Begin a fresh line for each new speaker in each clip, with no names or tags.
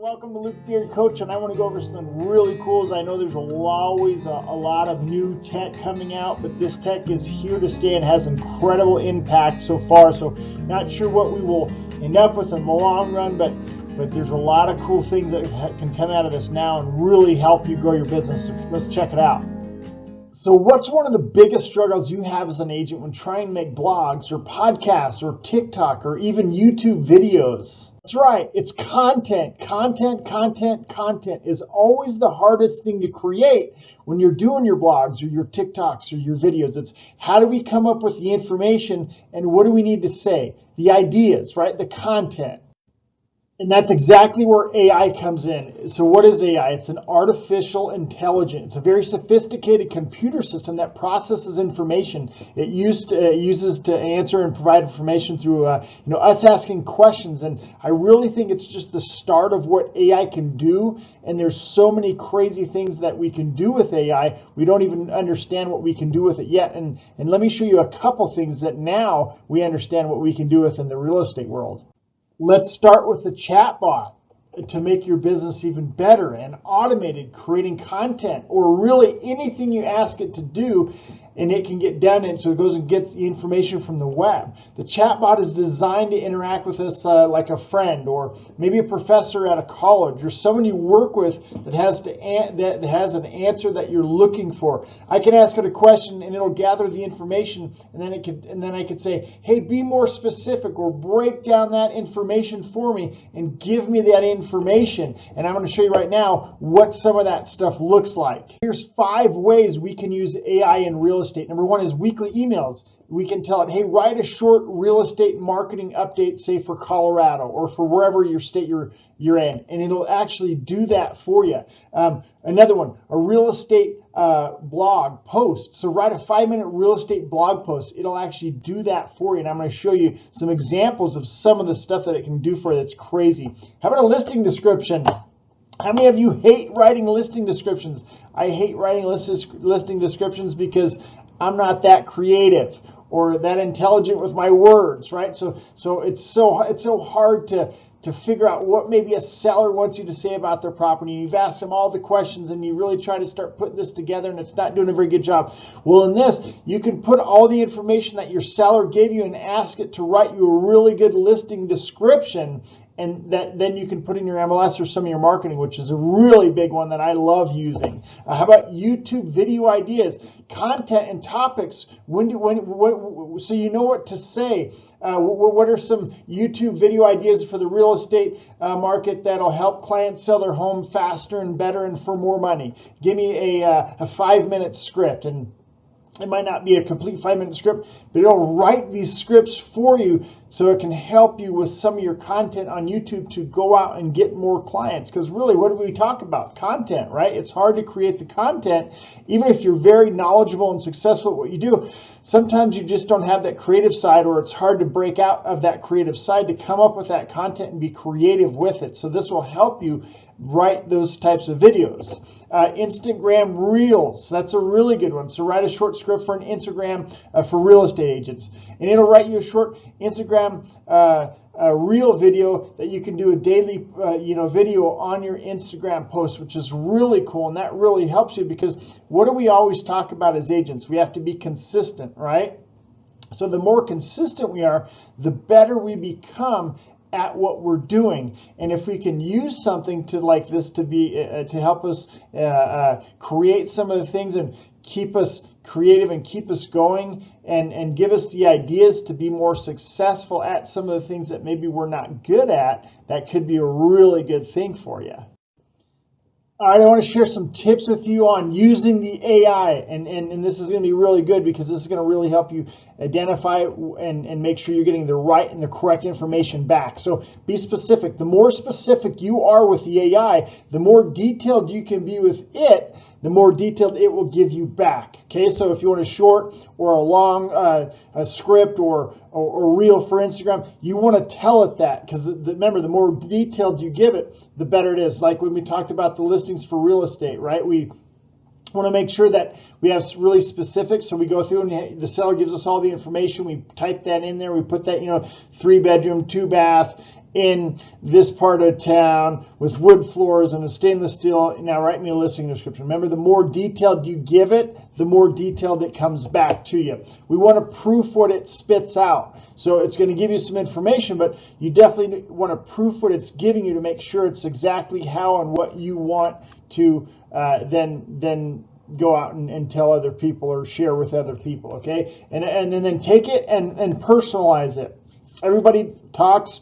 Welcome to Luke Beard Coach, and I want to go over something really cool. I know there's always a lot of new tech coming out, but this tech is here to stay and has incredible impact so far. So not sure what we will end up with in the long run, but there's a lot of cool things that can come out of this now and really help you grow your business. So let's check it out. So what's one of the biggest struggles you have as an agent when trying to make blogs or podcasts or TikTok or even YouTube videos? That's right, it's content. Content is always the hardest thing to create when you're doing your blogs or your TikToks or your videos. It's how do we come up with the information and what do we need to say? The ideas, right? The content. And that's exactly where AI comes in. So what is AI? It's an artificial intelligence. It's a very sophisticated computer system that processes information. It uses to answer and provide information through us asking questions. And I really think it's just the start of what AI can do. And there's so many crazy things that we can do with AI. We don't even understand what we can do with it yet. And let me show you a couple things that now we understand what we can do with in the real estate world. Let's start with the chatbot to make your business even better and automated, creating content or really anything you ask it to do, and it can get done. And so it goes and gets the information from the web. The chatbot is designed to interact with us like a friend or maybe a professor at a college or someone you work with that has an answer that you're looking for. I can ask it a question and it'll gather the information, and then I could say, hey, be more specific or break down that information for me and give me that information. And I'm going to show you right now what some of that stuff looks like. Here's 5 ways we can use AI in real estate. Number 1 is weekly emails. We can tell it, hey, write a short real estate marketing update, say for Colorado or for wherever your state you're in, and it'll actually do that for you. Another one, a real estate blog post. So write a 5-minute real estate blog post. It'll actually do that for you, and I'm going to show you some examples of some of the stuff that it can do for you that's crazy. How about a listing description? How many of you hate writing listing descriptions? I hate writing listing descriptions because I'm not that creative or that intelligent with my words, right? So it's so hard to figure out what maybe a seller wants you to say about their property. You've asked them all the questions and you really try to start putting this together and it's not doing a very good job. Well, in this, you can put all the information that your seller gave you and ask it to write you a really good listing description, and then you can put in your MLS or some of your marketing, which is a really big one that I love using. How about YouTube video ideas, content and topics? So you know what to say. What are some YouTube video ideas for the real estate market that'll help clients sell their home faster and better and for more money? Give me a 5-minute script, and it might not be a complete 5-minute script, but it'll write these scripts for you so it can help you with some of your content on YouTube to go out and get more clients. Because really, what do we talk about? Content, right? It's hard to create the content, even if you're very knowledgeable and successful at what you do. Sometimes you just don't have that creative side, or it's hard to break out of that creative side to come up with that content and be creative with it. So this will help you write those types of videos. Instagram Reels, that's a really good one. So write a short script for an Instagram for real estate agents, and it'll write you a short Instagram reel video that you can do a daily video on your Instagram post, which is really cool. And that really helps you, because what do we always talk about as agents? We have to be consistent, right? So the more consistent we are, the better we become at what we're doing. And if we can use something like this to help us create some of the things and keep us creative and keep us going and give us the ideas to be more successful at some of the things that maybe we're not good at, that could be a really good thing for you. All right, I want to share some tips with you on using the AI, and this is going to be really good, because this is going to really help you identify and make sure you're getting the right and the correct information back. So be specific. The more specific you are with the AI, the more detailed you can be with it, the more detailed it will give you back. Okay, so if you want a short or a long a script or reel for Instagram, you want to tell it that, because remember, the more detailed you give it, the better it is. Like when we talked about the listings for real estate, right? We want to make sure that we have really specific, so we go through and the seller gives us all the information, we type that in there, we put that 3-bedroom, 2-bath, in this part of town with wood floors and a stainless steel. Now write me a listing description. Remember, the more detailed you give it, the more detailed it comes back to you. We want to proof what it spits out. So it's going to give you some information, but you definitely want to proof what it's giving you to make sure it's exactly how and what you want to then go out and tell other people or share with other people, okay? And then take it and personalize it. Everybody talks,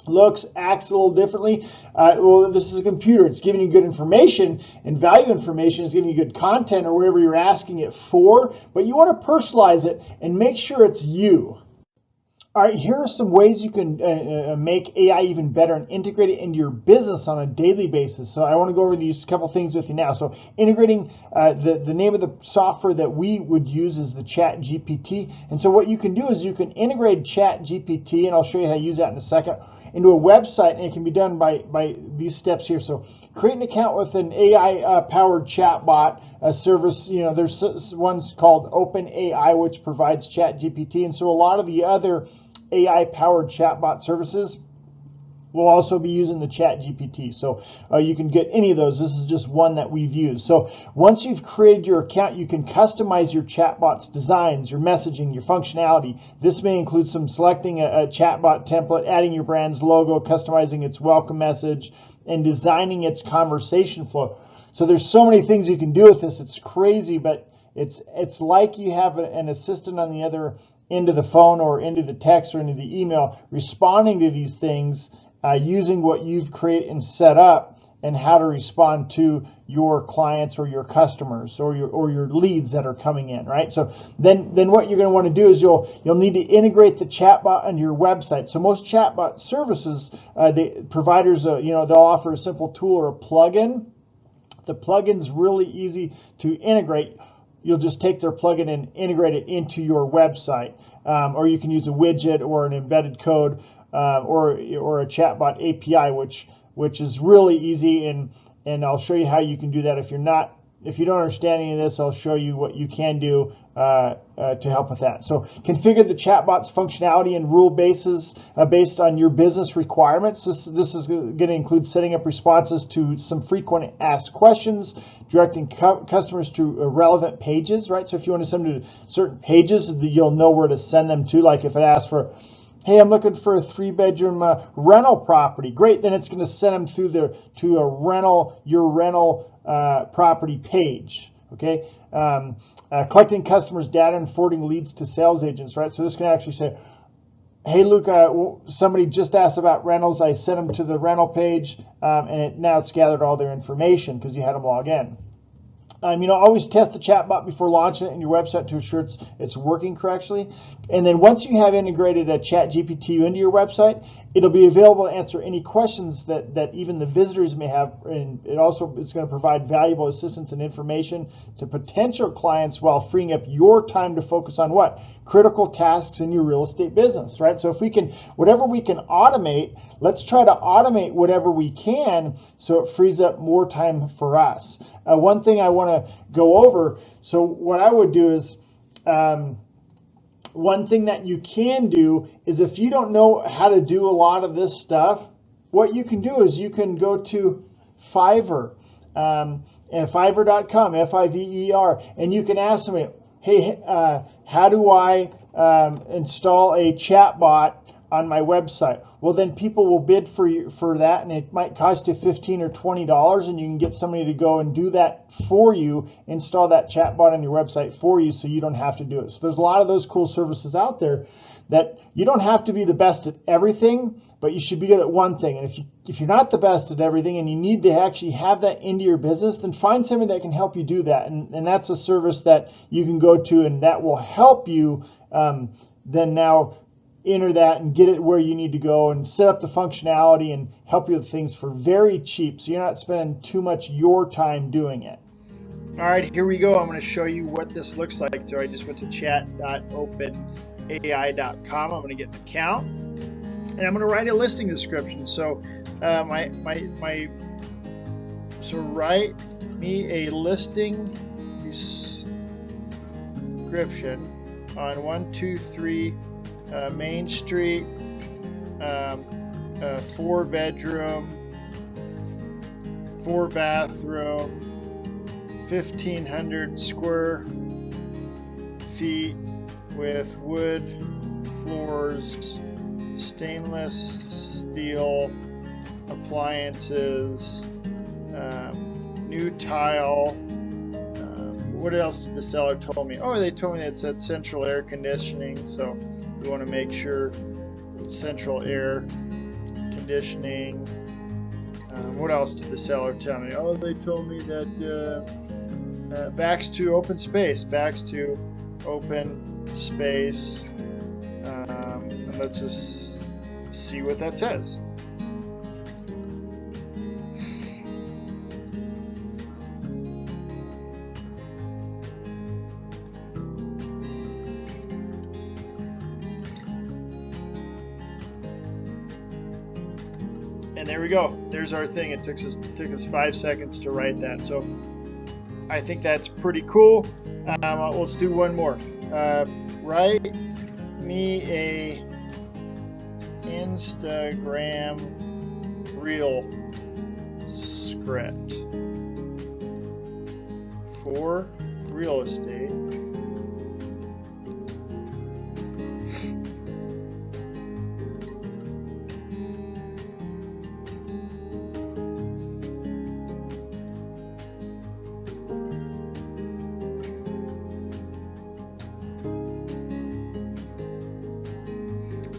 looks, acts a little differently. Well, this is a computer. It's giving you good information, and value information is giving you good content or whatever you're asking it for, but you want to personalize it and make sure it's you. All right, here are some ways you can make AI even better and integrate it into your business on a daily basis. So I want to go over these couple things with you now. So integrating, the name of the software that we would use is the ChatGPT. And so what you can do is you can integrate ChatGPT, and I'll show you how to use that in a second, into a website, and it can be done by these steps here. So create an account with an AI-powered chatbot service. You know, there's ones called OpenAI, which provides ChatGPT, and so a lot of the other AI-powered chatbot services will also be using the ChatGPT. So you can get any of those. This is just one that we've used. So once you've created your account, you can customize your chatbot's designs, your messaging, your functionality. This may include some selecting a chatbot template, adding your brand's logo, customizing its welcome message, and designing its conversation flow. So there's so many things you can do with this. It's crazy, but it's like you have an assistant on the other end of the phone or into the text or into the email responding to these things, using what you've created and set up, and how to respond to your clients or your customers or your leads that are coming in, right? So then what you're going to want to do is you'll need to integrate the chatbot on your website. So most chatbot services, providers, they'll offer a simple tool or a plugin. The plugin's really easy to integrate. You'll just take their plugin and integrate it into your website, or you can use a widget or an embedded code, or a chatbot API, which is really easy, and I'll show you how you can do that. If you don't understand any of this, I'll show you what you can do to help with that. So configure the chatbot's functionality and rule bases based on your business requirements. This is going to include setting up responses to some frequent asked questions, directing customers to relevant pages, right? So if you want to send them to certain pages, you'll know where to send them to. Like if it asks for, hey, I'm looking for a 3-bedroom rental property. Great, then it's going to send them through to your rental property page. Okay, collecting customers' data and forwarding leads to sales agents, right? So this can actually say, hey, Luke, somebody just asked about rentals. I sent them to the rental page, and now it's gathered all their information because you had them log in. Always test the chatbot before launching it in your website to ensure it's working correctly. And then once you have integrated a ChatGPT into your website, it'll be available to answer any questions that even the visitors may have. And it's going to provide valuable assistance and information to potential clients while freeing up your time to focus on what? Critical tasks in your real estate business, right? So whatever we can automate, let's try to automate whatever we can so it frees up more time for us. One thing I want to go over, so what I would do is, one thing that you can do is if you don't know how to do a lot of this stuff, what you can do is you can go to Fiverr, and Fiverr.com, Fiverr, and you can ask somebody, hey, how do I install a chatbot on my website? Well, then people will bid for that, and it might cost you $15 or $20, and you can get somebody to go and do that for you, install that chatbot on your website for you, so you don't have to do it. So there's a lot of those cool services out there that you don't have to be the best at everything, but you should be good at one thing. And if you're not the best at everything and you need to actually have that into your business, then find somebody that can help you do that. And that's a service that you can go to, and that will help you then now enter that and get it where you need to go and set up the functionality and help you with things for very cheap, so you're not spending too much your time doing it. All right, here we go. I'm going to show you what this looks like. So I just went to chat.openai.com. I'm going to get an account, and I'm going to write a listing description. So so write me a listing description on 123 Main Street, 4-bedroom, 4-bathroom, 1,500 square feet with wood floors, stainless steel appliances, new tile. What else did the seller tell me? Oh, they told me it said central air conditioning, so we want to make sure central air conditioning. What else did the seller tell me? Oh, they told me that backs to open space. And let's just see what that says. And there we go. There's our thing. It took us 5 seconds to write that. So I think that's pretty cool. Let's do one more. Write me a Instagram reel script for real estate.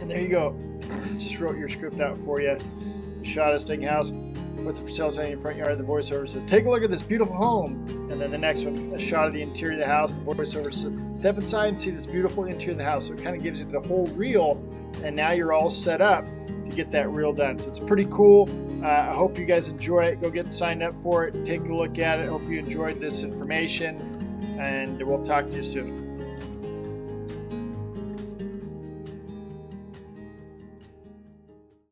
And there you go. Just wrote your script out for you. Shot a stinking house with the for sale sign in your front yard. The voiceover says, "Take a look at this beautiful home." And then the next one, a shot of the interior of the house. The voiceover says, "Step inside and see this beautiful interior of the house." So it kind of gives you the whole reel, and now you're all set up to get that reel done. So it's pretty cool. I hope you guys enjoy it. Go get signed up for it. Take a look at it. Hope you enjoyed this information, and we'll talk to you soon.